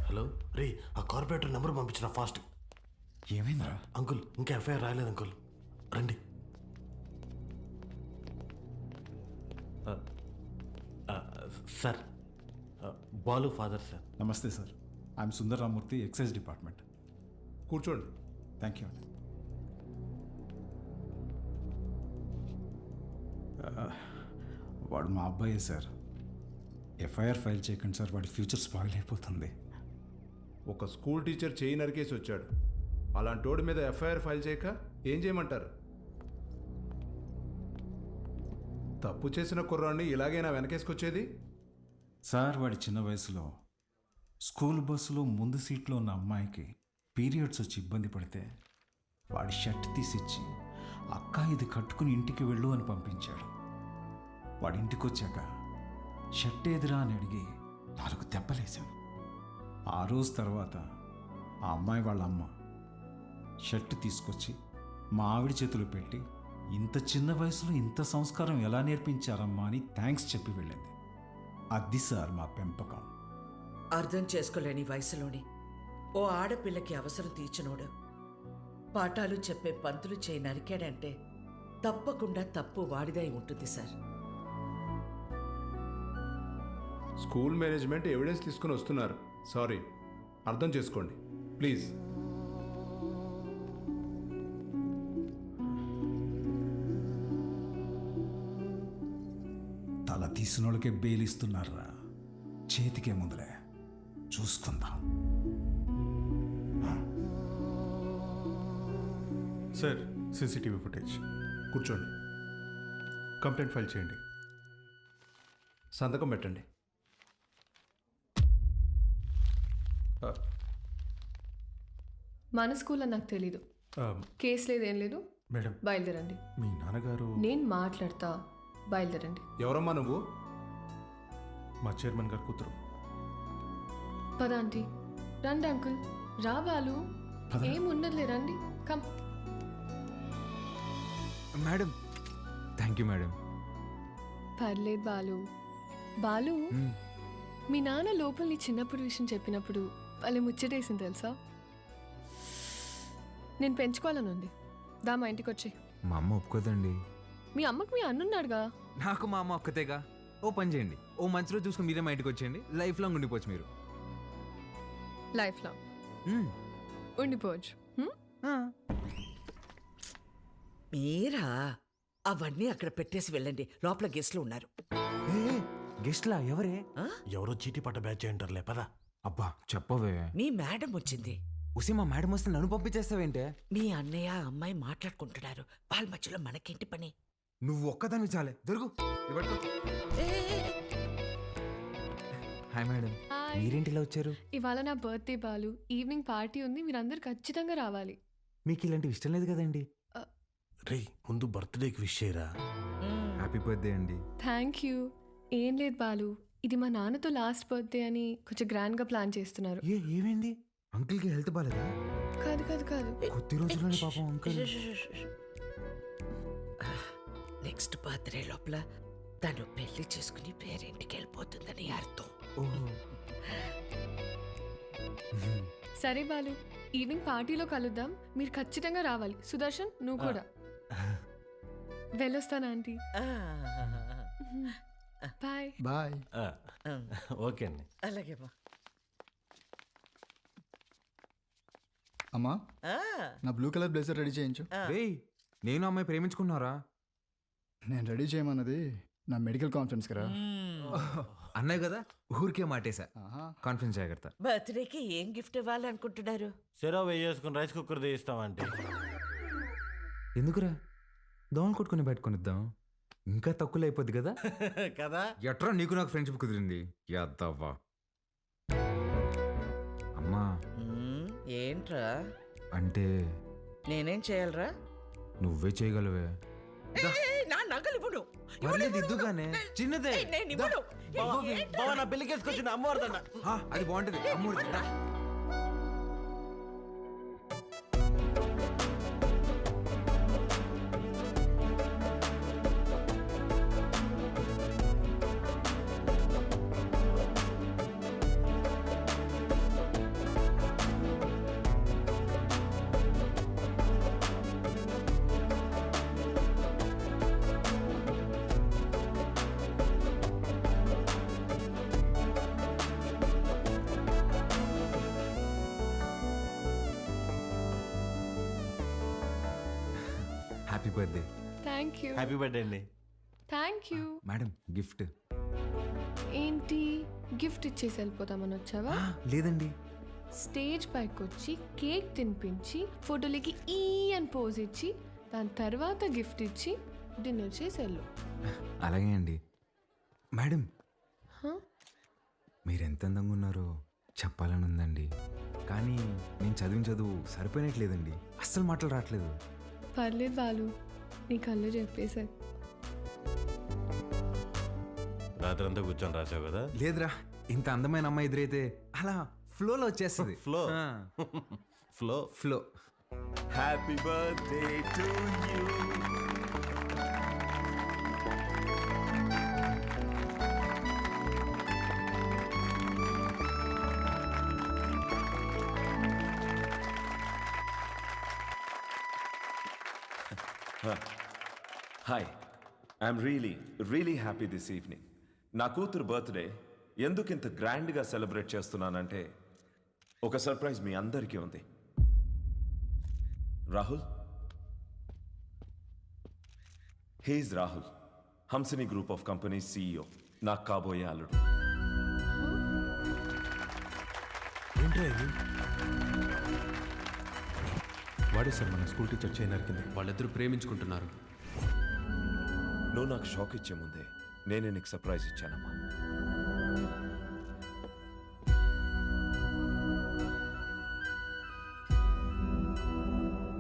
Hello రే, ఆ corporator number పంపించిన ఫాస్ట్. ఏమైందిరా? అంకుల్ ఇంకా ఎఫ్ఐఆర్ రాయలేదు అంకుల్, రండి. Sir, Balu father sir. నమస్తే sir, I'm Sundar Ramurthy, excise department. కూర్చోండి. థ్యాంక్ యూ అండి. వాడు మా అబ్బాయే సార్. ఎఫ్ఐఆర్ ఫైల్ చేయకండి సార్, వాడి ఫ్యూచర్ స్పాయిల్ అయిపోతుంది. ఒక స్కూల్ టీచర్ చేయి నరికేసి వచ్చాడు. అలాంటోడి మీద ఎఫ్ఐఆర్ ఫైల్ చేయక ఏం చేయమంటారు? తప్పు చేసిన కుర్రాన్ని ఇలాగైనా వెనకేసుకొచ్చేది? సార్, వాడి చిన్న వయసులో స్కూల్ బస్సులో ముందు సీట్లో ఉన్న అమ్మాయికి పీరియడ్స్ వచ్చి ఇబ్బంది పడితే వాడి షర్ట్ తీసిచ్చి, అక్క ఇది కట్టుకుని ఇంటికి వెళ్ళు అని పంపించాడు. వాడి ఇంటికి వచ్చాక షర్ట్ ఏదిరా అని అడిగి 4 దెబ్బలేశాను. ఆ రోజు తర్వాత ఆ అమ్మాయి వాళ్ళ అమ్మ షర్ట్ తీసుకొచ్చి మా ఆవిడ చేతులు పెట్టి, ఇంత చిన్న వయసులో ఇంత సంస్కారం ఎలా నేర్పించారమ్మా అని థ్యాంక్స్ చెప్పి వెళ్ళింది. అది సార్ మా పెంపకం. అర్థం చేసుకోలేని వయసులోని ఓ ఆడపిల్లకి అవసరం తీర్చినోడు పాఠాలు చెప్పే పంతులు చేయి నరికాడంటే తప్పకుండా తప్పు వాడిదై ఉంటుంది సార్. స్కూల్ మేనేజ్మెంట్ ఎవిడెన్స్ తీసుకుని వస్తున్నారు. సారీ, అర్థం చేసుకోండి ప్లీజ్. తల తీసిన వాళ్ళకే బెయిలిస్తున్నారా? చేతికే ముందులే, చూసుకుందాం. Sir, CCTV footage. కూర్చోండి. కంప్లైంట్ ఫైల్ చేయండి. సంతకం పెట్టండి. మన స్కూల్ అని నాకు తెలీదు. కేసు లేదు, ఏం లేదు. మేడం, బయలుదేరండి. మీ నాన్నగారు నేను మాట్లాడతా, బయలుదేరండి. ఎవరమ్మా నువ్వు? మా చైర్మన్ గారు కూతురు. పద ఆంటీ. రండి అంకుల్. రా బాలు, ఏమున్నదిలే, రండి. Come. Madam, thank you madam. పర్లేదు బాలు. బాలు, మీ నాన్న లోపల నీ చిన్నప్పుడు విషయం చెప్పినప్పుడు వాళ్ళే ముచ్చటేసింది తెలుసా? నేను పెంచుకోవాలని ఉంది. దా మా ఇంటికి వచ్చి. మా అమ్మ ఒప్పుకోదండి. మీ అమ్మకు మీ అన్నున్నాడుగా. నాకు మా అమ్మ ఒక్కతేగా. ఓ పని చేయండి, ఓ మంచి రోజు చూసుకుని మీరే మా ఇంటికి వచ్చేయండి. లైఫ్ లాంగ్ ఉండిపోవచ్చు మీరు. Life long ఉండిపోవచ్చు. మీరా అవన్నీ అక్కడ పెట్టేసి వెళ్ళండి, లోపల గెస్ట్లు ఉన్నారు. గెస్ట్లా? ఎవరే? ఎవరో చీటీ పట్ట బ్యాచ్ అంటారులే, పదా. అబ్బా చెప్పవే. మీ మేడం వచ్చింది. ఉసి మా మేడం వస్తే నన్ను పంపించేస్తావేంటే? మీ అన్నయ్య అమ్మాయి మాట్లాడుకుంటున్నారు, వాళ్ళ మధ్యలో మనకేంటి పని? నువ్వు ఒక్కదాన్ని చాలే. దొరుకు. హాయ్ మేడం, మీరేంటి ఇలా వచ్చారు? ఇవాళ నా బర్త్డే బాలు. ఈవినింగ్ పార్టీ ఉంది, మీరందరూ ఖచ్చితంగా రావాలి. మీకు ఇలాంటివి ఇష్టం లేదు కదండి. రే, ముందు బర్త్డేకి విష్ చేయరా. హ్యాపీ బర్త్డే అండి. Thank you. ఏం లేదు బాలు, ఇది మా నాన్నతో లాస్ట్ బర్త్డే అని కొంచెం గ్రాండ్గా ప్లాన్ చేస్తున్నారు. ఏమైంది? అంకుల్కి హెల్త్ బాలేదా? కాదు కాదు కాదు, కొద్ది రోజుల్లోనే పాపం అంకుల్. నెక్స్ట్ బర్త్డే లోపల తను పెళ్లి చేసుకుని పేరింటికి వెళ్ళిపోతుందని అర్థం. సరే బాలు, ఈవినింగ్ పార్టీలో కలుద్దాం. మీరు ఖచ్చితంగా రావాలి. సుదర్శన్, నువ్వు కూడా. వెళ్ళొస్తాను ఆంటీ. Bye bye. ఓకే అండి. అలాగేమా. అమ్మా, నా బ్లూ కలర్ బ్లేజర్ రెడీ చేయించు. రేయ్, నేను అమ్మాయి ప్రేమించుకున్నారా? నేను రెడీ చేయమన్నది నా మెడికల్ కాన్ఫరెన్స్ కదా. అన్నాయి కదా, ఊరికే మాటేశా. కాన్ఫరెన్స్ జాగ్రత్త. బర్త్డేకి ఏం గిఫ్ట్ ఇవ్వాలనుకుంటున్నారు? సెరో వేసుకుని రైస్ కుక్కర్ తీస్తామంటే. ఎందుకురా, దోమలు కొట్టుకుని పెట్టుకునిద్దాం, ఇంకా తక్కువ అయిపోద్ది కదా. కదా. ఎట్రా నీకు నాకు ఫ్రెండ్షిప్ కుదిరింది. యాదవ్వా. అమ్మా, ఏంట్రా అంటే నేనేం చేయాలరా? నువ్వే చేయగలవే. నా నగలు ఇవ్వను. పర్లేదు, ఇద్దుగానే. చిన్నదే. నేను ఇవ్వను. బావ, నా పెళ్ళికేసుకొచ్చిన అమ్మవారిదన్న. అది బాగుంటది. అమ్మూరి birthday. Thank you. Happy birthday అండి. Thank you. Madam gift. ఏంటి గిఫ్ట్ ఇచ్చేసి వెళ్ళిపోతామని వచ్చావా? లేదండి. స్టేజ్ పైకి వచ్చి కేక్ తినిపించి ఫోటోలకి ఈ అని పోజ్ ఇచ్చి దాని తర్వాత గిఫ్ట్ ఇచ్చి డిన్నర్ చేసి వెళ్ళు. అలాగే అండి. మేడం హ? మీరు ఎంత అందంగా ఉన్నారో చెప్పాలని ఉందండి, కానీ నేను చదివిన చదువు సరిపోయినట్లేదండి. అస్సలు మాటలు రావట్లేదు. పర్లేదు బాలు, నీ కళ్ళు చెప్పేశారు. రాత్రంతా కూర్చొని రాసావు కదా. లేదురా, ఇంత అందమైన అమ్మాయి ఎదురైతే అలా ఫ్లోలో వచ్చేస్తుంది. Flow flow flow. Happy birthday to you. Hi, I'm really happy this evening. నా కూతురు బర్త్డే ఎందుకు ఇంత గ్రాండ్గా సెలబ్రేట్ చేస్తున్నానంటే ఒక సర్ప్రైజ్ మీ అందరికీ ఉంది. Rahul, he's Rahul, Hamsini group of companies CEO, నాకు కాబోయే అల్లుడు. వాడే సార్ మన స్కూల్ టీచర్ చేయి నరికింది. వాళ్ళిద్దరూ ప్రేమించుకుంటున్నారు. నువ్వు నాకు షాక్ ఇచ్చే ముందే నేనే నీకు సర్ప్రైజ్ ఇచ్చానమ్మా.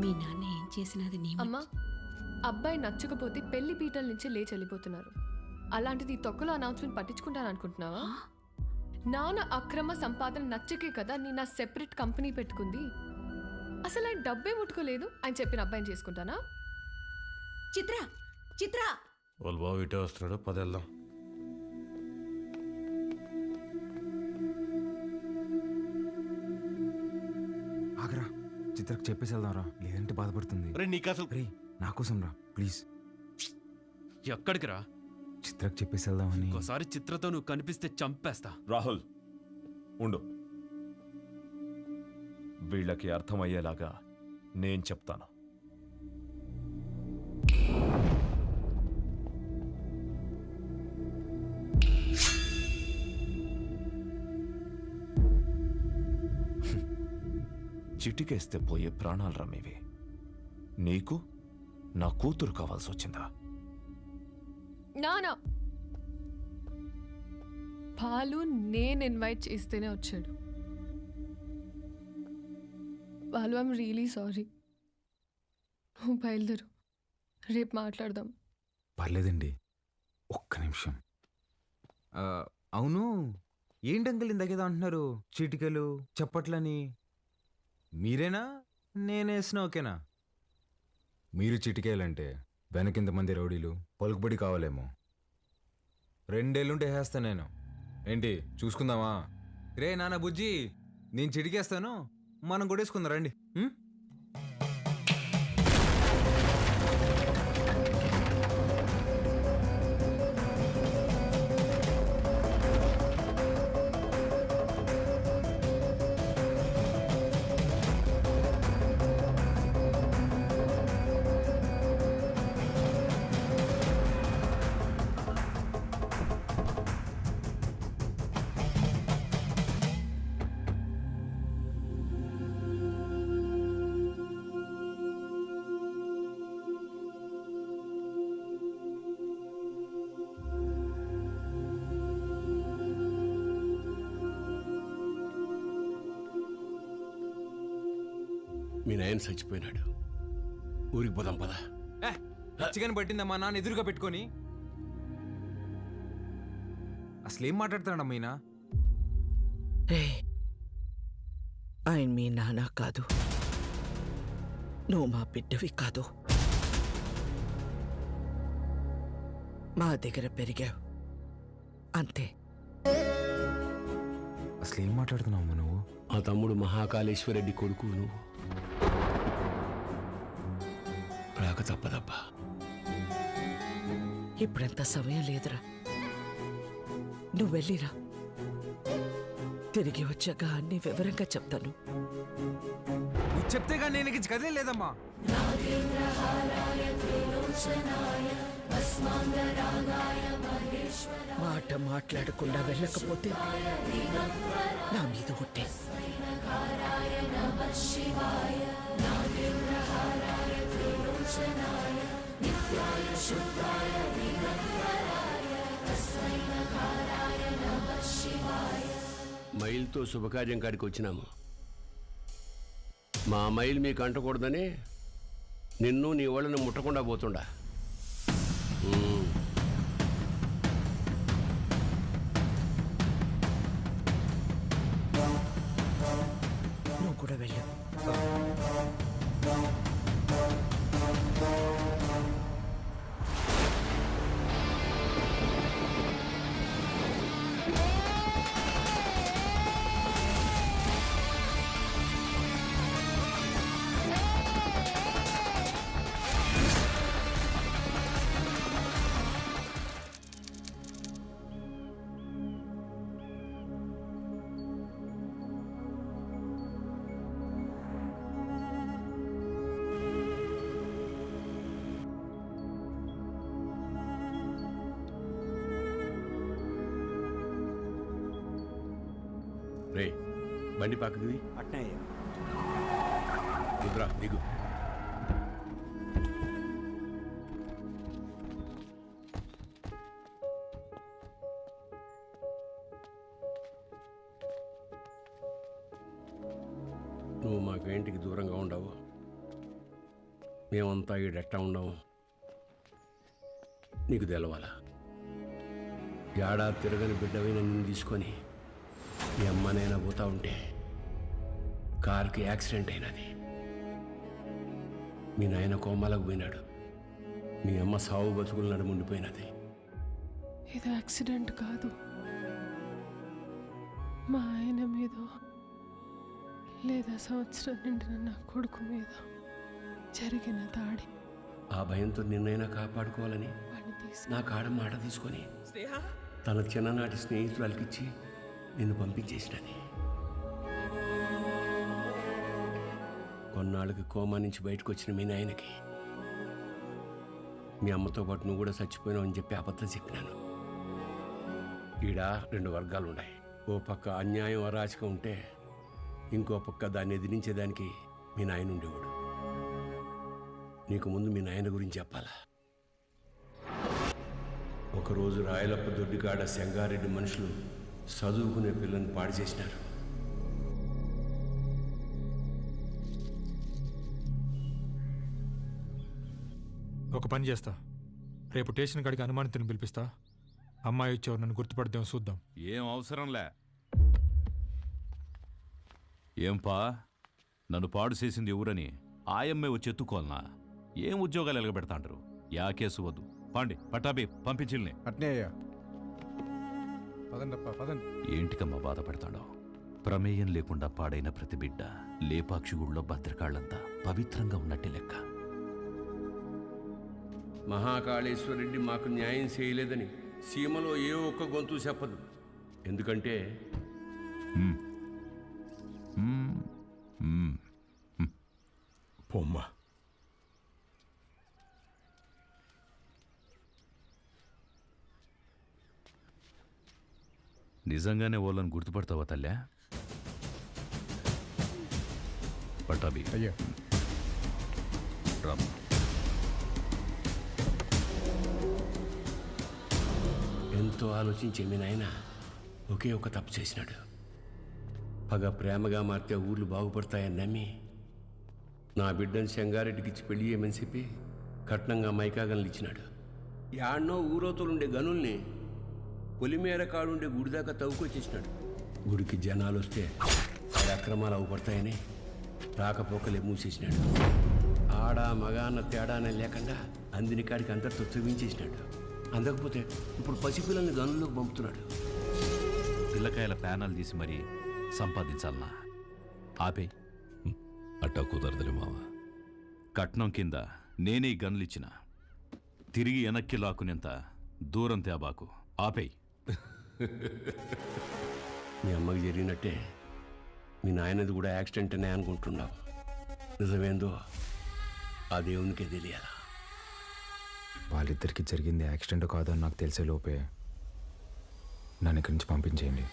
మీ నాన్న ఏం చేసినది నీ అమ్మా, అబ్బాయి నచ్చకపోతే పెళ్లి పీటల నుంచి లేచి వెళ్ళిపోతున్నారు. అలాంటిది ఈ తొక్కలో అనౌన్స్మెంట్ పట్టించుకుంటాను అనుకుంటున్నావా? నాన్న అక్రమ సంపాదన నచ్చకే కదా నేను నా సెపరేట్ కంపెనీ పెట్టుకుంది. అసలు ఆయన డబ్బే ముట్టుకోలేదు, ఆయన చెప్పిన అబ్బాయిని చేసుకుంటానా? చిత్ర చిత్ర వాళ్ళ బాబు ఇటే వస్తున్నాడు, పదేళ్దాం. ఆగరా, చిత్రకు చెప్పేసి వెళ్దాంరా, లేదంటే బాధపడుతుంది. రే నీకు అసలు రే నా కోసం రా ప్లీజ్. ఎక్కడికి రా? చిత్రకు చెప్పేసి వెళ్దామని. ఒకసారి చిత్రతో నువ్వు కనిపిస్తే చంపేస్తా. రాహుల్ ఉండు, వీళ్ళకి అర్థమయ్యేలాగా నేను చెప్తాను. చిటికేస్తే పోయే ప్రాణాలు రమ్మేవి. నీకు నా కూతురు కావాల్సి వచ్చిందా? నానా బాలు నేను ఇన్వైట్ చేస్తేనే వచ్చాడు. Balu, I'm really sorry. నువ్వు బయలుదేరు, రేపు మాట్లాడదాం. పర్లేదండి, ఒక్క నిమిషం. అవును, ఏంటి అంకుల్ ఇందాకేదో అంటున్నారు, చీటికలు చప్పట్లని. మీరేనా నేనేసిన ఓకేనా? మీరు చిటికేయాలంటే వెనకింతమంది రౌడీలు పలుకుబడి కావాలేమో. 2 ఏళ్ళుంటే వేస్తాను నేను. ఏంటి చూసుకుందామా? రే నాన్న బుజ్జి, నేను చిటికేస్తాను, మనం కొట్టేసుకుందాం రండి. మీ నాయన చచ్చిపోయినాడు, ఊరికి పోదాం పదా. చికెన్ పట్టిందమ్మా నాన్న ఎదురుగా పెట్టుకొని. అసలేం మాట్లాడుతున్నాడమ్మా ఈయన? ఆయన మీ నాన్న కాదు, నువ్వు మా బిడ్డవి కాదు. మా దగ్గర పెరిగావు అంతే. అసలేం మాట్లాడుతున్నావు నువ్వు? ఆ తమ్ముడు మహాకాళేశ్వరరెడ్డి కొడుకు నువ్వు. రాక తప్పదబ్బా. ఇప్పుడంత సమయం లేదురా, నువ్వు వెళ్ళిరా. తిరిగి వచ్చాక అన్ని వివరంగా చెప్తాను. నువ్వు చెప్తే కానీ నేను కదిలే లేదమ్మా. మాట మాట్లాడకుండా వెళ్ళకపోతే నా మీద ఒట్టే. మైల్తో శుభకార్యం కాడికి వచ్చినాము. మా మైల్ మీకు అంటకూడదని నిన్ను నీ వాళ్ళని ముట్టకుండా పోతుండా. నువ్వు కూడా వెళ్ళు. రే బండి పక్కది దిగురా దిగు. నువ్వు మాకు ఇంటికి దూరంగా ఉండవు, మేమంతా ఈడెట్టా ఉండవు. నీకు తెలవాలా, ఏడాది తిరగని బిడ్డవి నన్ను తీసుకొని మీ అమ్మనైనా పోతా ఉంటే కార్కి యాక్సిడెంట్ అయినది. మీ నాయన కోమాలకు పోయినాడు, మీ అమ్మ సావు బతుకులు నడుముండిపోయినది. ఇది యాక్సిడెంట్ కాదు, మా ఆయన మీద లేదా సంవత్సరం నిండిన నా కొడుకు మీద జరిగిన దాడి. ఆ భయంతో నిన్నైనా కాపాడుకోవాలని నా కాడ మాట తీసుకొని తన చిన్ననాటి స్నేహితురాలకిచ్చి నిన్ను పంపించేసినది. కొన్నాళ్ళకి కోమా నుంచి బయటకు వచ్చిన మీ నాయనకి మీ అమ్మతో పాటు నువ్వు కూడా చచ్చిపోయినావు అని చెప్పి అబద్ధం చెప్పినాను. ఈడ 2 వర్గాలు ఉన్నాయి. ఓ పక్క అన్యాయం అరాచకం ఉంటే ఇంకో పక్క దాన్ని ఎదిరించేదానికి మీ నాయన ఉండేవాడు. నీకు ముందు మీ నాయన గురించి చెప్పాలా. ఒకరోజు రాయలప్ప దొడ్డికాడ సెంగారెడ్డి మనుషులు చదువుకునే పిల్లని పాడు చేసినారు. ఒక పని చేస్తా, రేపు స్టేషన్ కాడికి అనుమానితుని పిలిపిస్తా. అమ్మాయి వచ్చేవారు నన్ను గుర్తుపడదాం, చూద్దాం. ఏం అవసరంలే. ఏంపా, నన్ను పాడు చేసింది ఎవరని ఆయమ్మే వచ్చి ఎత్తుకోవాలనా? ఏం ఉద్యోగాలు ఎలగబెడతాంటారు? యా కేసు వద్దు. పాండి పట్టాబి పంపించిల్ని. అట్నే అయ్యా. పదండప్పా పదండి. ఏంటికమ్మా బాధపడతాడో? ప్రమేయం లేకుండా పాడైన ప్రతి బిడ్డ లేపాక్షి గుళ్ళో భద్రకాళ్ళంతా పవిత్రంగా ఉన్నట్టే లెక్క. మహాకాళేశ్వరరెడ్డి మాకు న్యాయం చేయలేదని సీమలో ఏ ఒక్క గొంతు చెప్పదు. ఎందుకంటే పొమ్మ నిజంగానే వాళ్ళని గుర్తుపడతావా తల్లా? పట్టాబి అయ్యా. రామ్. ఎంతో ఆలోచించే మీ నాయన ఒకే ఒక తప్పు చేసినాడు. పగ ప్రేమగా మారితే ఊర్లు బాగుపడతాయని నమ్మి నా బిడ్డను సెంగారెడ్డికి ఇచ్చి పెళ్లి చేయమని చెప్పి కట్నంగా మైకాగన్లు ఇచ్చినాడు. యాడ్నో ఊరోతులుండే గనుల్ని పొలిమేర కాడుండే గుడి దాకా తవ్వుకొచ్చేసినాడు. గుడికి జనాలు వస్తే ఆడ అక్రమాలు అవుపడతాయని రాకపోకలే మూసేసినాడు. ఆడ మగ అన్న తేడానే లేకుండా అందిని కాడికి అంతటితో చూపించేసినాడు. అందకపోతే ఇప్పుడు పసిపిల్లల్ని గనుల్లోకి పంపుతున్నాడు. పిల్లకాయల ప్యానల్ తీసి మరీ సంపాదించాలనా? ఆపే. అట్టా కుదరదులే మావ. కట్నం కింద నేనే గన్లిచ్చిన, తిరిగి వెనక్కి లాక్కునేంత దూరం తేబాకు. ఆపేయ్. మీ అమ్మకి జరిగినట్టే మీ నాయనది కూడా యాక్సిడెంట్ అనే అనుకుంటున్నావు. నిజమేందో ఆ దేవునికే తెలియాలా. వాళ్ళిద్దరికి జరిగింది యాక్సిడెంట్ కాదని నాకు తెలిసే లోపే నన్ను ఇక్కడి నుంచి పంపించేయండి.